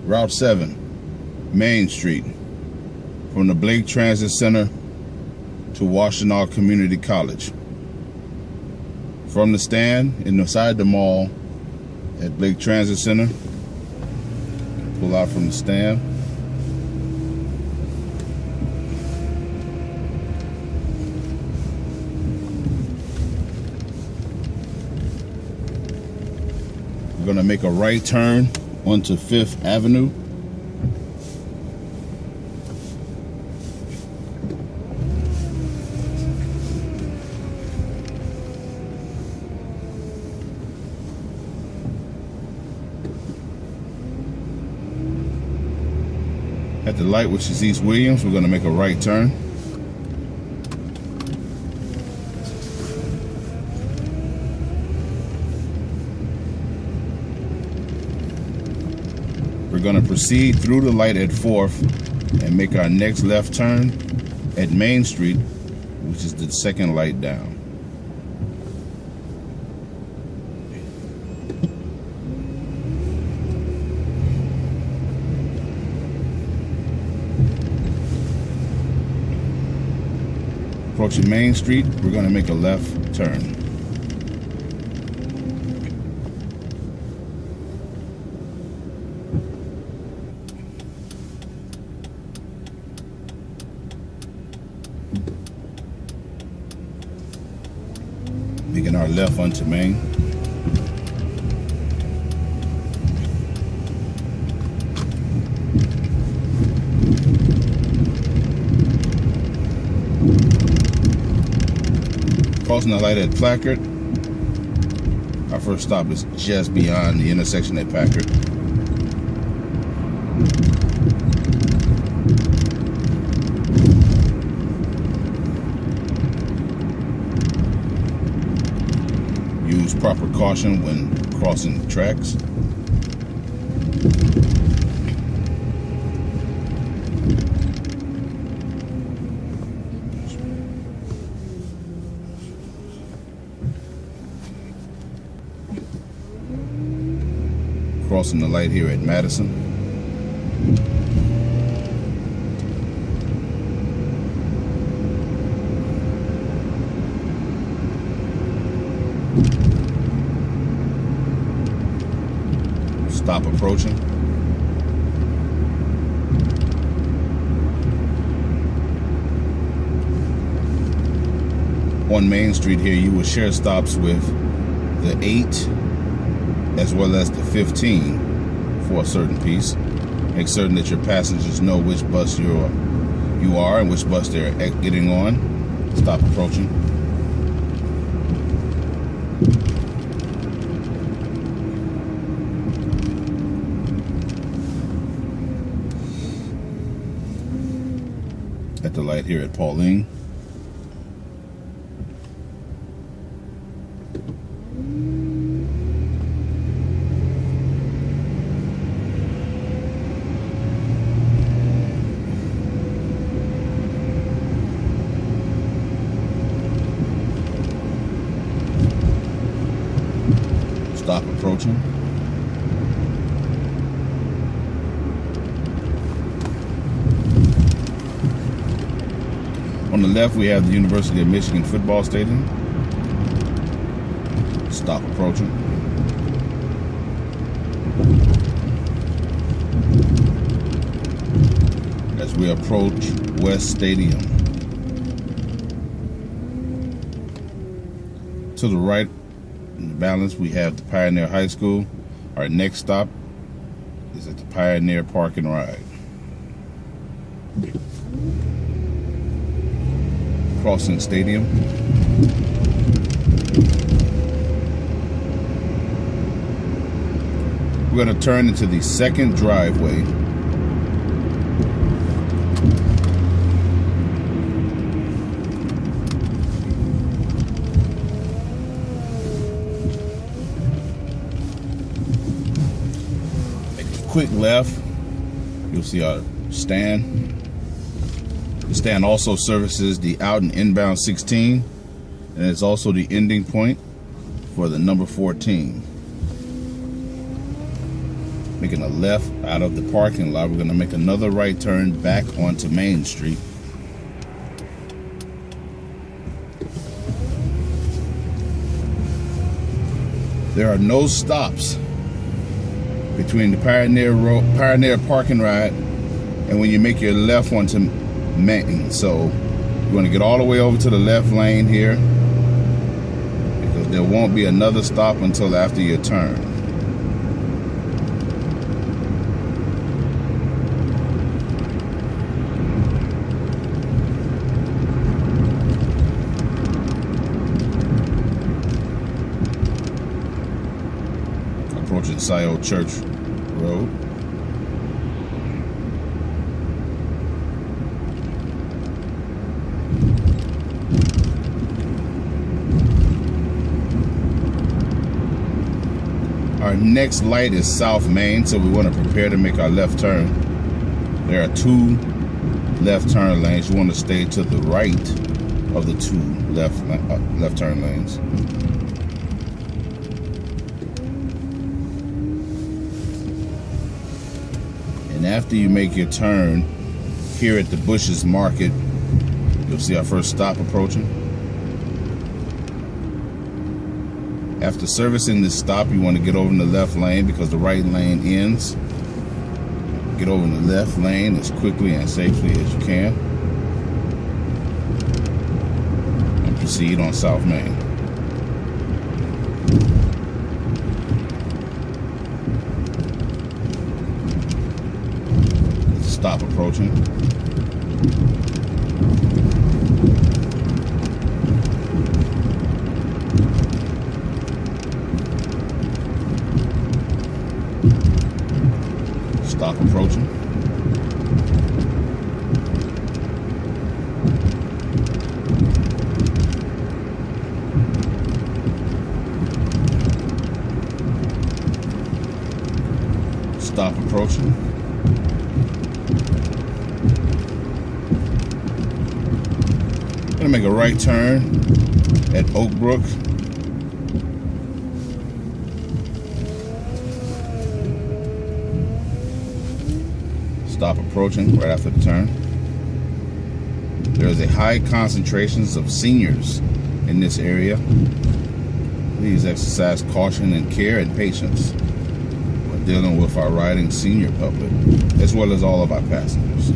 Route 7, Main Street, from the Blake Transit Center to Washtenaw Community College. From the stand inside the mall at Blake Transit Center, pull out from the stand. We're going to make a right turn onto 5th Avenue. At the light, which is East Williams, we're going to make a right turn. We're going to proceed through the light at 4th and make our next left turn at Main Street, which is the second light down. Approaching Main Street, we're going to make a left turn. Making our left onto Main. Crossing the light at Placard. Our first stop is just beyond the intersection at Packard. Use proper caution when crossing the tracks. Crossing the light here at Madison. Stop approaching. On Main Street here, you will share stops with the 8 as well as the 15 for a certain piece. Make certain that your passengers know which bus you are and which bus they're getting on. Stop approaching. At the light here at Pauline. Stop approaching. On the left, we have the University of Michigan football stadium. Stop approaching. As we approach West Stadium. To the right, in the balance, we have the Pioneer High School. Our next stop is at the Pioneer Park and Ride. Crossing Stadium. We're going to turn into the second driveway. Quick left, you'll see our stand. The stand also services the out and inbound 16, and it's also the ending point for the number 14. making a left out of the parking lot. We're going to make another right turn back onto Main Street. There are no stops between the Pioneer parking ride and when you make your left onto Main. So you're going to get all the way over to the left lane here, because there won't be another stop until after your turn. Approaching Scioto Church Road. Our next light is South Main, so we want to prepare to make our left turn. There are 2 left turn lanes. You want to stay to the right of the 2 left turn lanes. And after you make your turn here at the Bush's Market, you'll see our first stop approaching. After servicing this stop, you want to get over in the left lane because the right lane ends. Get over in the left lane as quickly and safely as you can. And proceed on South Main. Stop approaching. Stop approaching. Stop approaching. Gonna make a right turn at Oak Brook. Stop approaching right after the turn. There is a high concentrations of seniors in this area. Please exercise caution and care and patience when dealing with our riding senior public, as well as all of our passengers.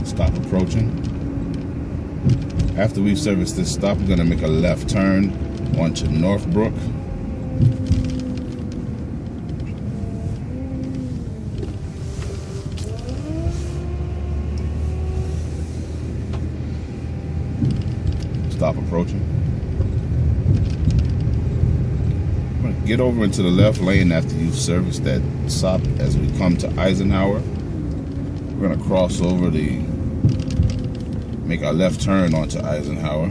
Stop approaching. After we've serviced this stop, we're going to make a left turn onto Northbrook. Stop approaching. I'm going to get over into the left lane after you've serviced that stop as we come to Eisenhower. We're going to cross over make our left turn onto Eisenhower.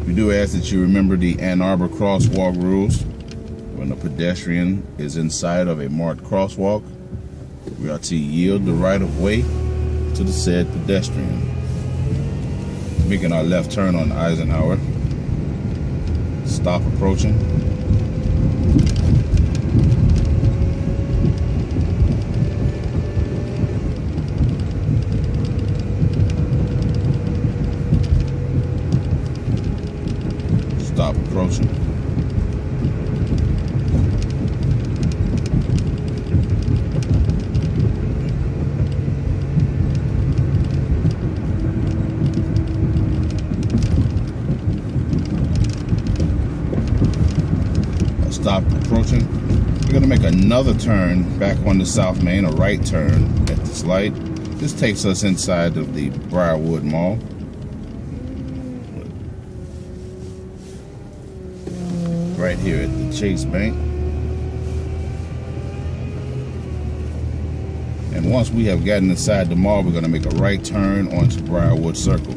We do ask that you remember the Ann Arbor crosswalk rules. When a pedestrian is inside of a marked crosswalk, we are to yield the right of way to the said pedestrian. Making our left turn on Eisenhower. Stop approaching. Stop approaching. Stop approaching. We're going to make another turn back on the South Main, a right turn at this light. This takes us inside of the Briarwood Mall. Right here at the Chase Bank. And And once we have gotten inside the mall, we're going to make a right turn onto Briarwood Circle.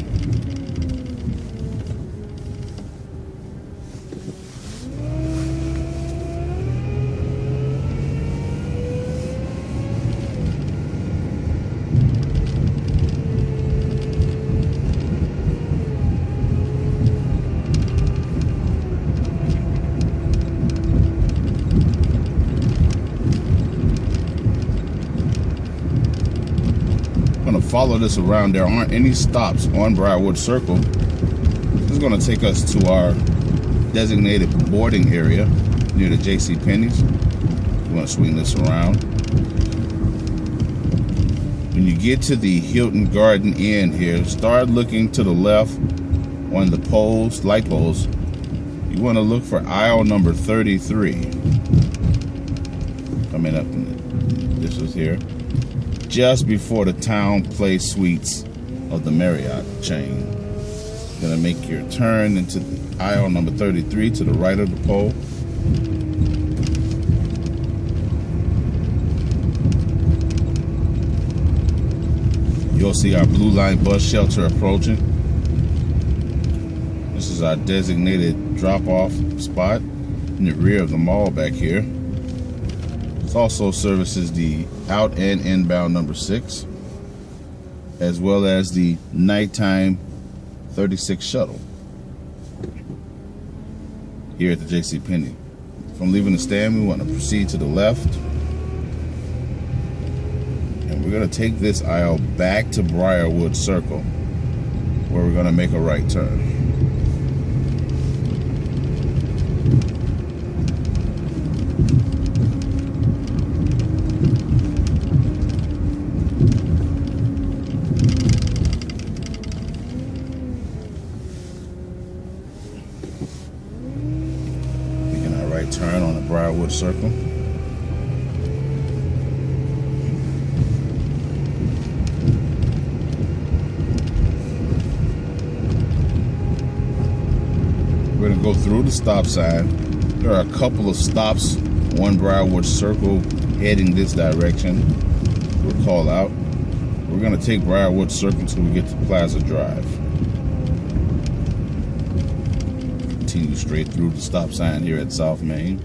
Follow this around. There aren't any stops on Briarwood Circle. This is going to take us to our designated boarding area near the JCPenney's. We're going to swing this around. When you get to the Hilton Garden Inn here, start looking to the left on the poles, light poles. You want to look for aisle number 33. Coming up, this is here. Just before the Town Place Suites of the Marriott chain. You're gonna make your turn into the aisle number 33 to the right of the pole. You'll see our Blue Line bus shelter approaching. This is our designated drop-off spot in the rear of the mall back here. Also services the out and inbound number 6, as well as the nighttime 36 shuttle here at the JCPenney. From leaving the stand, we want to proceed to the left, and we're going to take this aisle back to Briarwood Circle, where we're going to make a right turn. Turn on the Briarwood Circle. We're going to go through the stop sign. There are a couple of stops on Briarwood Circle heading this direction. We'll call out. We're going to take Briarwood Circle until we get to Plaza Drive. Continue straight through the stop sign here at South Main.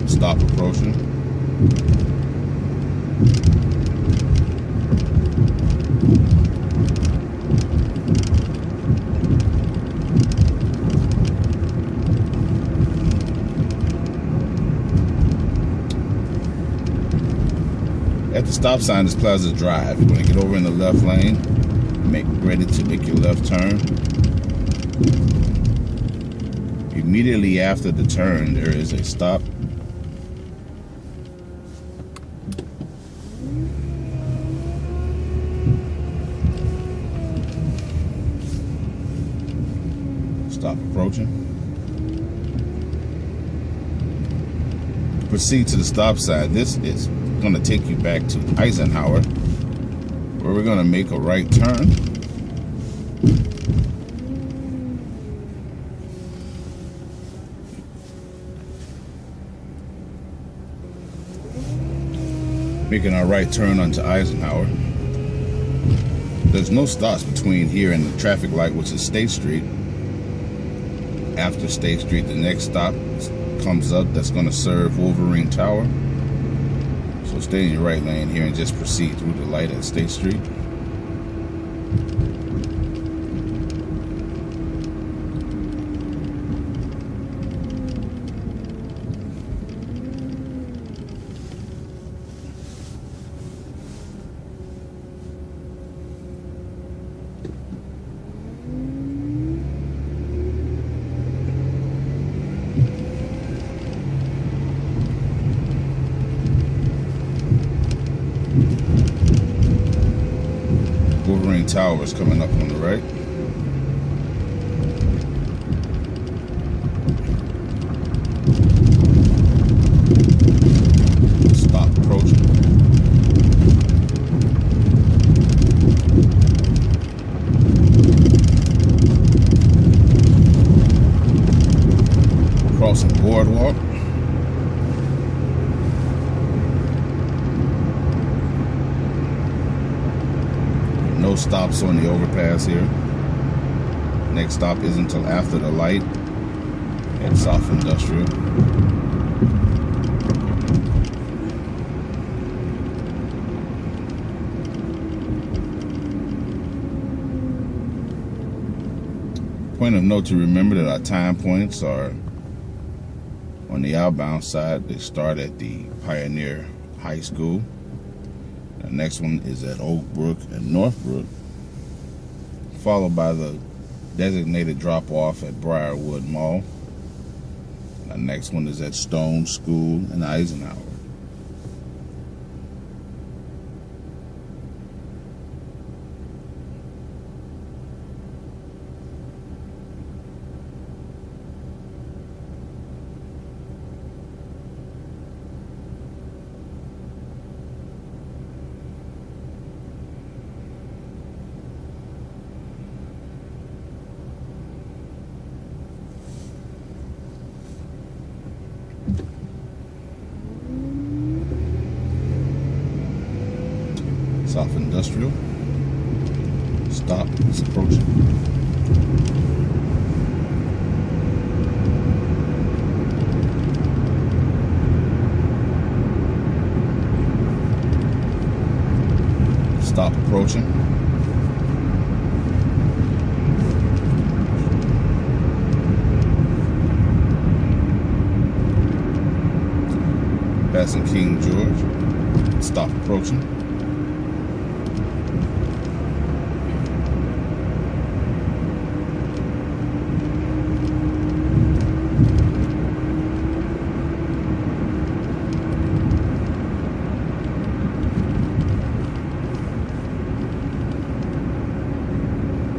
Stop approaching. At the stop sign is Plaza Drive. You're going to get over in the left lane, ready to make your left turn. Immediately after the turn, there is a stop. Stop approaching. Proceed to the stop sign. This is going to take you back to Eisenhower, where we're going to make a right turn. Making our right turn onto Eisenhower. There's no stops between here and the traffic light, which is State Street. After State Street, the next stop comes up that's going to serve Wolverine Tower. So stay in your right lane here and just proceed through the light at State Street. Wolverine Tower is coming up on the right. Stop approaching. no stops on the overpass here. Next stop is until after the light at South Industrial. Point of note to remember that our time points are on the outbound side. They start at the Pioneer High School. The next one is at Oak Brook and Northbrook, followed by the designated drop-off at Briarwood Mall. The next one is at Stone School and Eisenhower. South Industrial. Stop is approaching. Stop approaching. Passing King George. Stop approaching.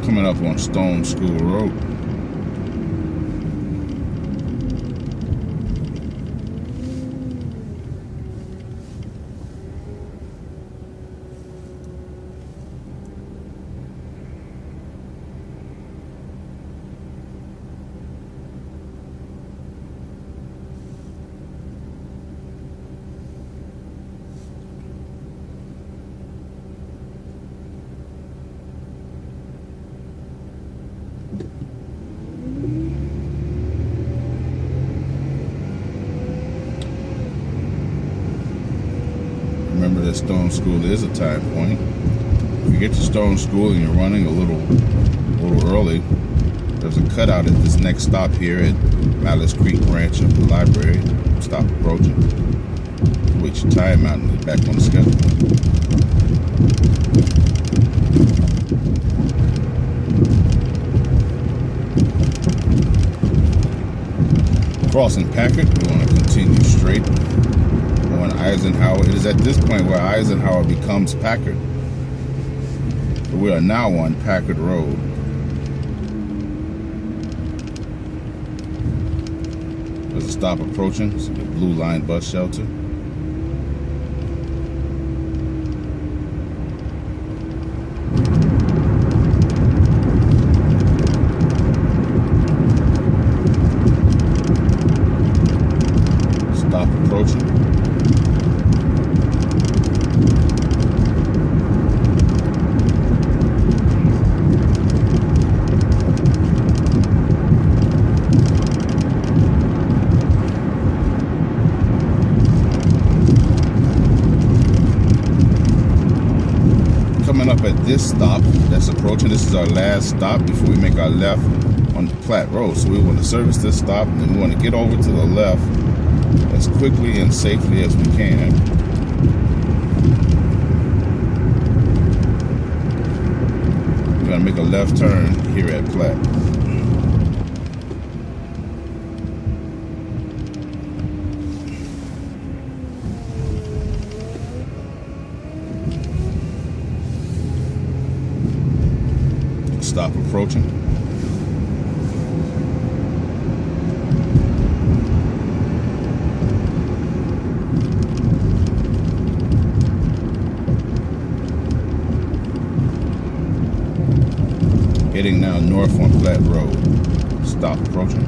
Coming up on Stone School Road. Remember that Stone School is a time point. If you get to Stone School and you're running a little early, there's a cutout at this next stop here at Malice Creek branch of the library. Stop approaching. Wait your time out and get back on the schedule. Crossing Packard, we want to continue straight on Eisenhower. It is at this point where Eisenhower becomes Packard. So we are now on Packard Road. There's a stop approaching. It's the Blue Line bus shelter. Stop approaching. Coming up at this stop that's approaching, this is our last stop before we make our left on Platte Road. So we want to service this stop and then we want to get over to the left as quickly and safely as we can. We're going to make a left turn here at Platte. Stop approaching. Heading now north on Platte Road. Stop approaching.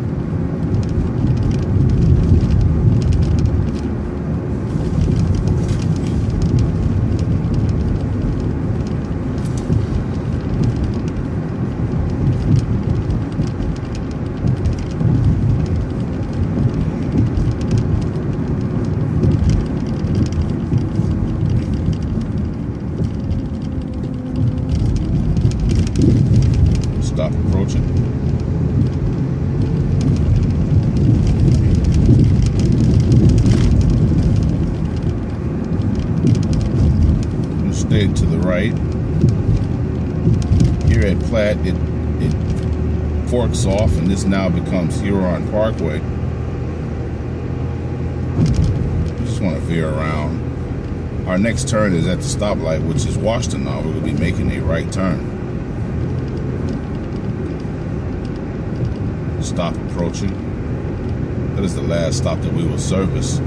Stop approaching. Stay to the right. Here at Platt, it forks off, and this now becomes Huron Parkway. Just want to veer around. Our next turn is at the stoplight, which is Washtenaw. We're going to be making a right turn. Stop approaching. That is the last stop that we will service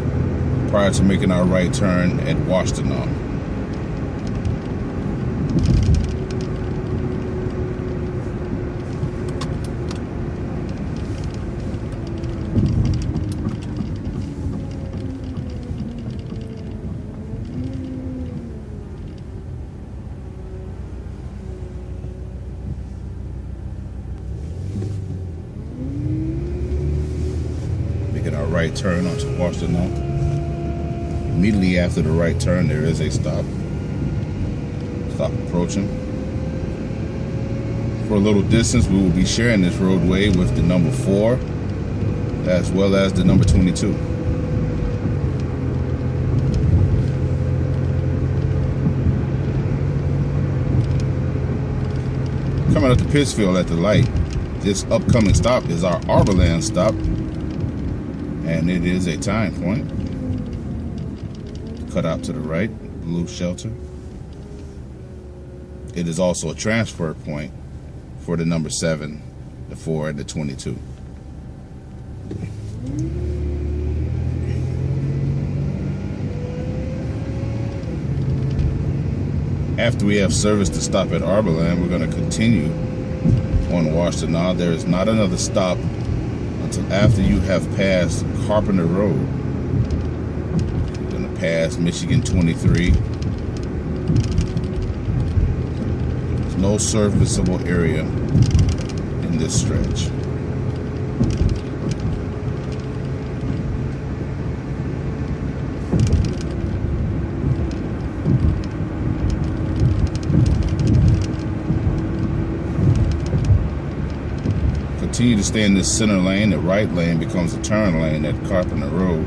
prior to making our right turn at Washtenaw. Our right turn onto Washtenaw. Immediately after the right turn, there is a stop. Stop approaching. For a little distance, we will be sharing this roadway with the number 4 as well as the number 22. Coming up to Pittsfield at the light, this upcoming stop is our Arborland stop. And it is a time point. Cut out to the right, blue shelter. It is also a transfer point for the number 7, the 4, and the 22. After we have serviced the stop at Arborland, we're going to continue on Washtenaw. There is not another stop until after you have passed Carpenter Road. You're going to pass Michigan 23. There's no serviceable area in this stretch. Continue to stay in this center lane. The right lane becomes a turn lane at Carpenter Road.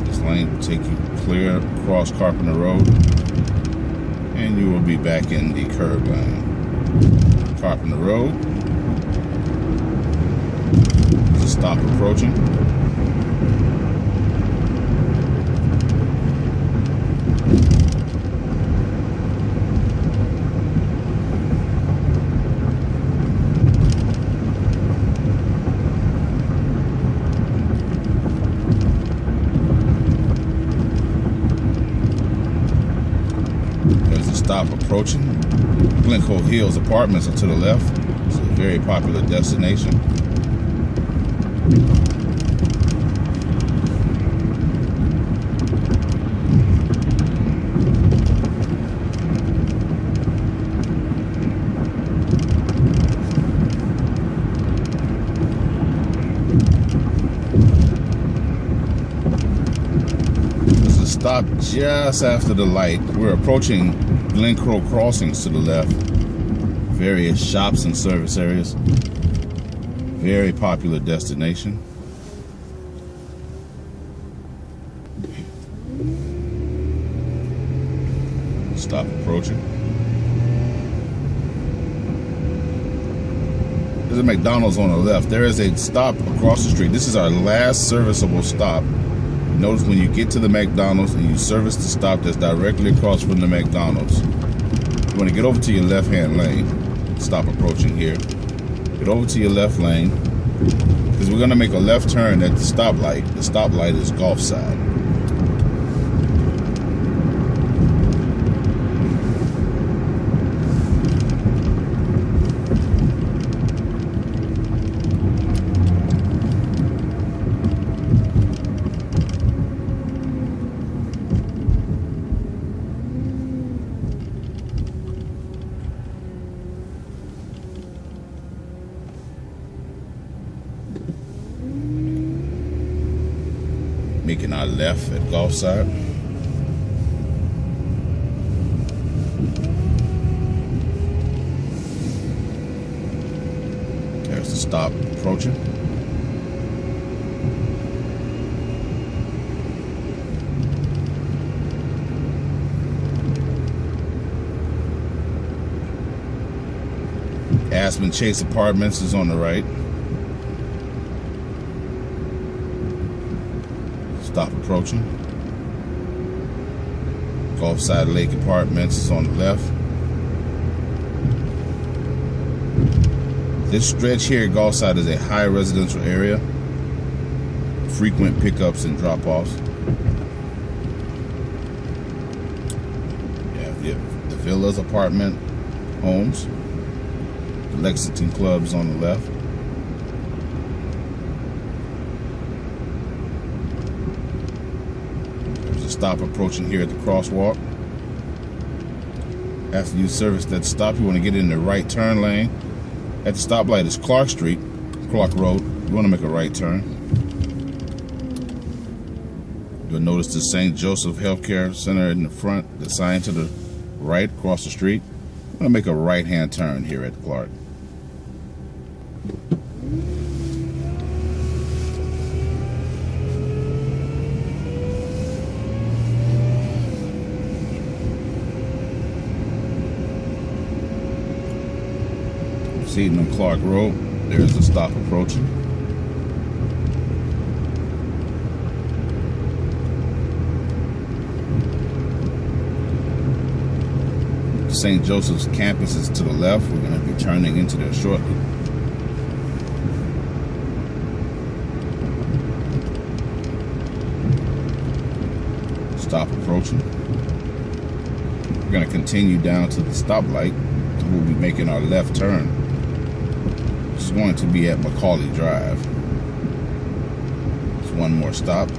This lane will take you clear across Carpenter Road, and you will be back in the curb lane. Carpenter Road. There's a stop approaching. Stop approaching. Glencoe Hills Apartments are to the left. It's a very popular destination. There's a stop just after the light. We're approaching Glen Crow Crossings to the left. Various shops and service areas. Very popular destination. Stop approaching. There's a McDonald's on the left. There is a stop across the street. This is our last serviceable stop. Notice when you get to the McDonald's and you service the stop that's directly across from the McDonald's, you want to get over to your left-hand lane. Stop approaching here. Get over to your left lane, because we're going to make a left turn at the stoplight. The stoplight is Gulf side. Making our left at Gulfside. Stop approaching. Aspen Chase Apartments is on the right. Stop approaching. Gulfside Lake Apartments is on the left. This stretch here at Gulfside is a high residential area. Frequent pickups and drop-offs. You have the Villas apartment homes. The Lexington Club's on the left. There's a stop approaching here at the crosswalk. After you service that stop, you want to get in the right turn lane. At the stoplight is Clark Road. You want to make a right turn. You'll notice the St. Joseph Healthcare Center in the front, the sign to the right across the street. I'm going to make a right-hand turn here at Clark. Proceeding on Clark Road, there's a stop approaching. St. Joseph's campus is to the left. We're going to be turning into there shortly. Stop approaching. We're going to continue down to the stoplight. We'll be making our left turn. It's going to be at Macaulay Drive. It's one more stop.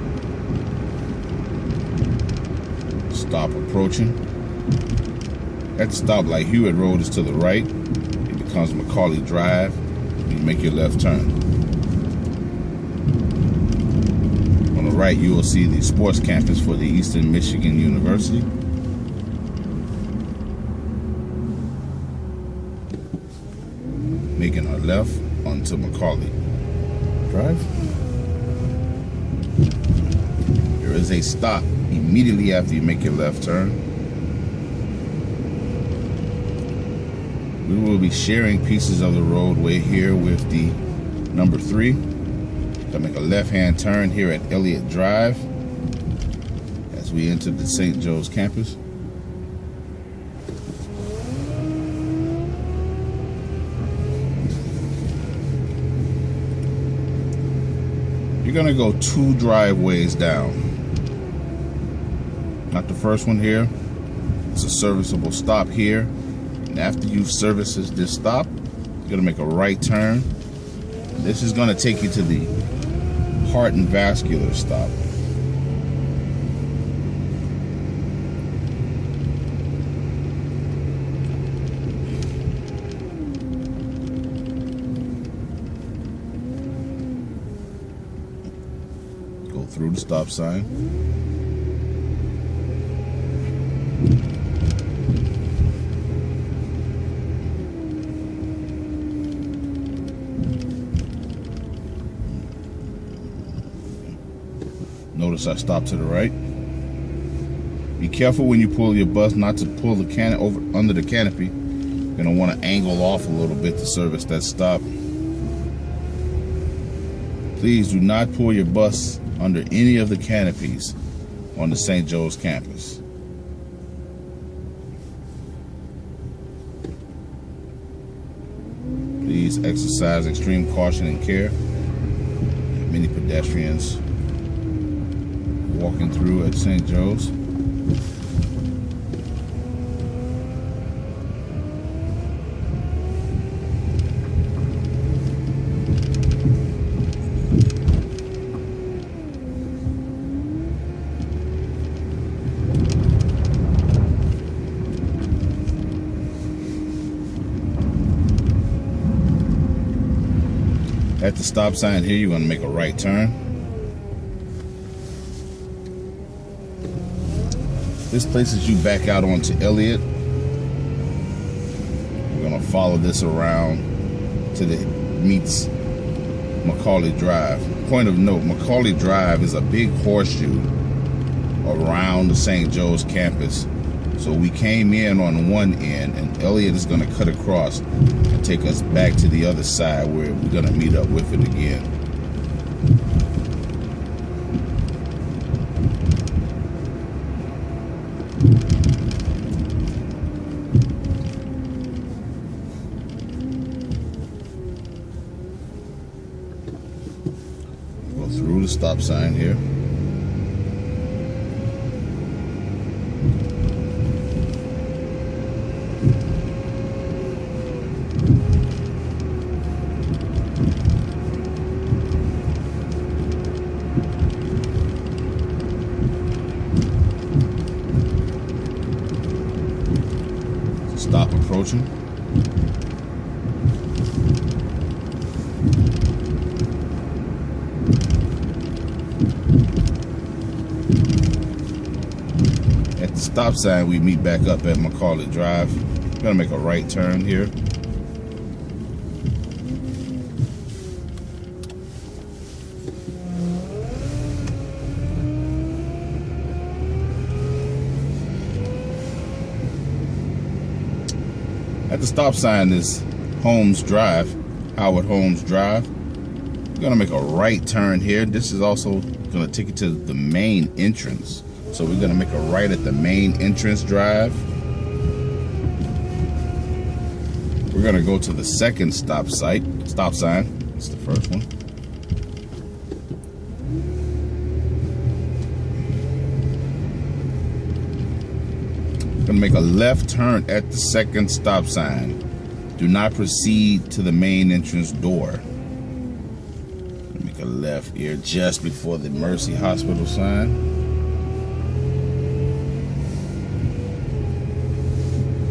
Stop approaching. At the stoplight, Hewitt Road is to the right. It becomes Macaulay Drive. You make your left turn. On the right, you will see the sports campus for the Eastern Michigan University. Making our left onto Macaulay Drive. There is a stop immediately after you make your left turn. We will be sharing pieces of the roadway here with the number 3. Gonna make a left-hand turn here at Elliott Drive as we enter the St. Joe's campus. You're gonna go 2 driveways down. Not the first one here. It's a serviceable stop here. After you've serviced this stop, you're going to make a right turn. This is going to take you to the heart and vascular stop. Go through the stop sign. Notice I stopped to the right. Be careful when you pull your bus not to pull the can over under the canopy. You're gonna want to angle off a little bit to service that stop. Please do not pull your bus under any of the canopies on the St. Joe's campus. Please exercise extreme caution and care. There are many pedestrians walking through at St. Joe's. At the stop sign here, you're going to make a right turn. This places you back out onto Elliott. We're going to follow this around till it meets Macaulay Drive. Point of note, Macaulay Drive is a big horseshoe around the St. Joe's campus. So we came in on one end, and Elliot is going to cut across and take us back to the other side where we're going to meet up with it again. Go through the stop sign here. Stop approaching. At the stop sign, we meet back up at Macaulay Drive. We're gonna make a right turn here. At the stop sign is Holmes Drive, Howard Holmes Drive. We're gonna make a right turn here. This is also gonna take you to the main entrance. So we're gonna make a right at the main entrance drive. We're gonna go to the second stop sign. It's the first one. Gonna make a left turn at the second stop sign. Do not proceed to the main entrance door. Make a left here just before the Mercy Hospital sign.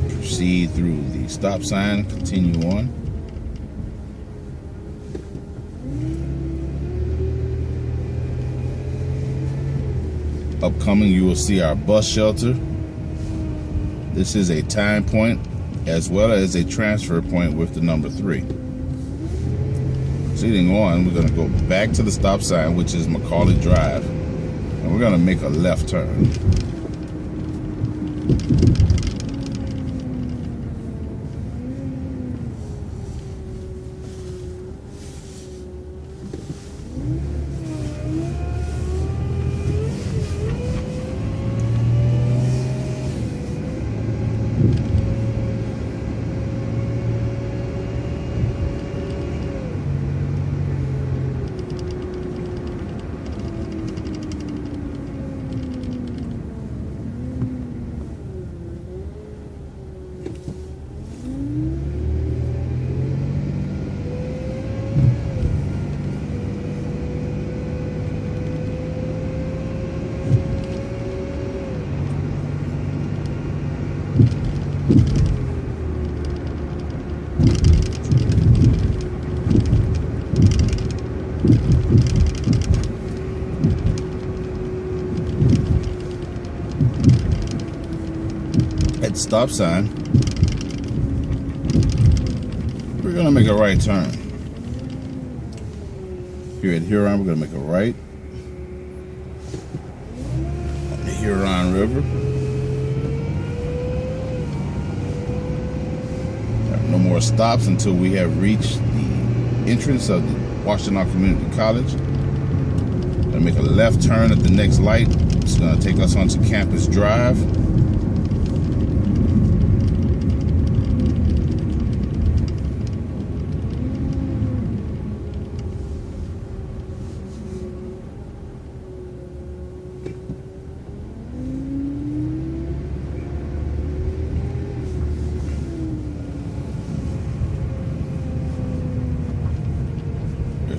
Proceed through the stop sign, continue on. Upcoming, you will see our bus shelter. This is a time point as well as a transfer point with the number 3. Proceeding on, we're going to go back to the stop sign, which is Macaulay Drive, and we're going to make a left turn. At the stop sign, we're going to make a right turn. Here at Huron, we're going to make a right on the Huron River. There are no more stops until we have reached the entrance of the Washington Community College. Going to make a left turn at the next light. It's going to take us onto Campus Drive.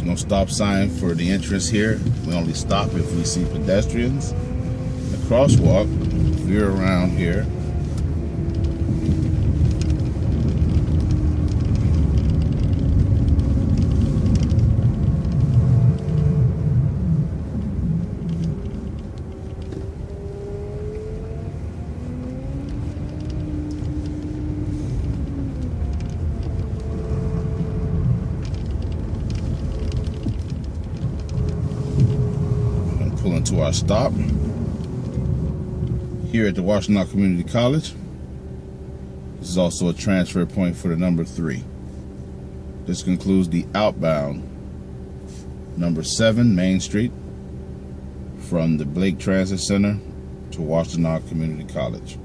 No stop sign for the entrance here. We only stop if we see pedestrians. The crosswalk, if you're around here. to our stop here at the Washtenaw Community College. This is also a transfer point for the number 3. This concludes the outbound number 7 Main Street from the Blake Transit Center to Washtenaw Community College.